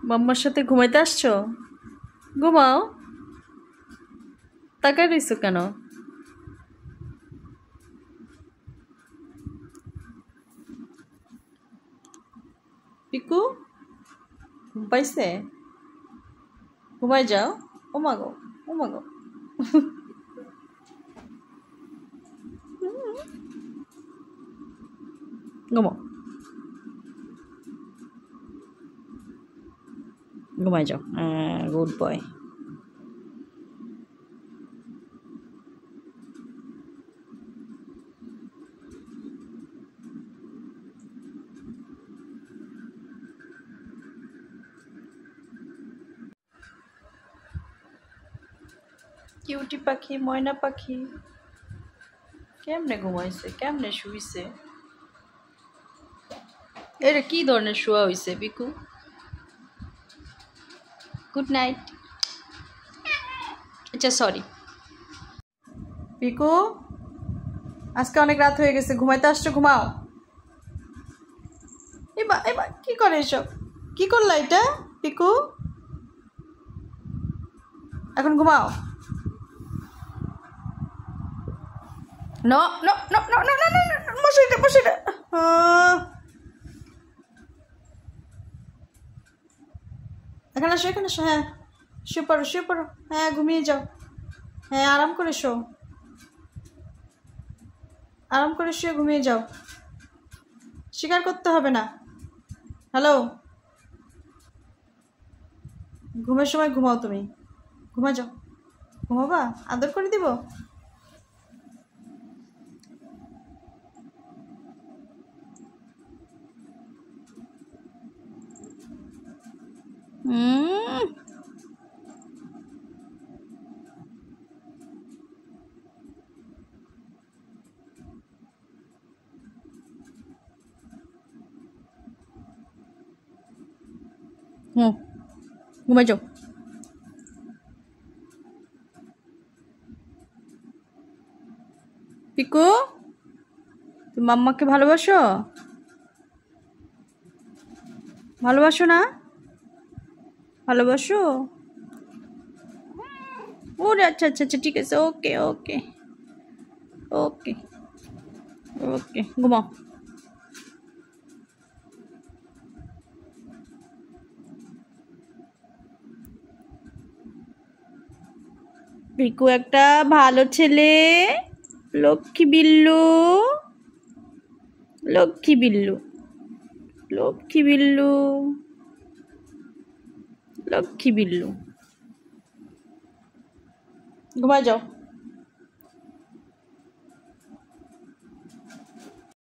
মাম্মার সাথে ঘুমাইতে আসছো? ঘুমাও। তাকায় রইছো কেন? পিকু ঘুম পাইছে? ঘুমাই যাও। ও মাগো, ও মাগো। ঘুমাও, ঘুমাই যাও। Good boy. কিউটি পাখি, ময়না পাখি কেমনে ঘুমাইছে, কেমনে শুইছে? এটা কি ধরনের শোয়া হইছে পিকু? Good night. আচ্ছা সরি। পিকু আজকে অনেক রাত হয়ে গেছে, ঘুমাইতে আসছো, ঘুমাও। এবার এবার কি করে এসব? কি করলা এটা পিকু? এখন ঘুমাও। No no no no no no no, মশারিটা মশারিটা। এখানে আসো, এখানে আসো। হ্যাঁ শুয়ে পড়ো, শুয়ে পড়ো। হ্যাঁ ঘুমিয়ে যাও। হ্যাঁ আরাম করে শো, আরাম করে শুয়ে ঘুমিয়ে যাও। স্বীকার করতে হবে না। হ্যালো, ঘুমের সময় ঘুমাও তুমি। ঘুমা যাও। ঘুমাবা? আদর করে দিব। ঘুমা যাও। পিকু তুমি মাম্মাকে ভালোবাসো? ভালোবাসো না? ভালোবাসো? ওরে আচ্ছা আচ্ছা আচ্ছা, ঠিক আছে। ওকে ওকে ওকে ওকে, ঘুমাও। পিকু একটা ভালো ছেলে, লক্ষ্মী বিল্লু, লক্ষ্মী বিল্লু, লক্ষ্মী বিল্লু, লক্ষ্মী বিল্লু। ঘুমা যাও।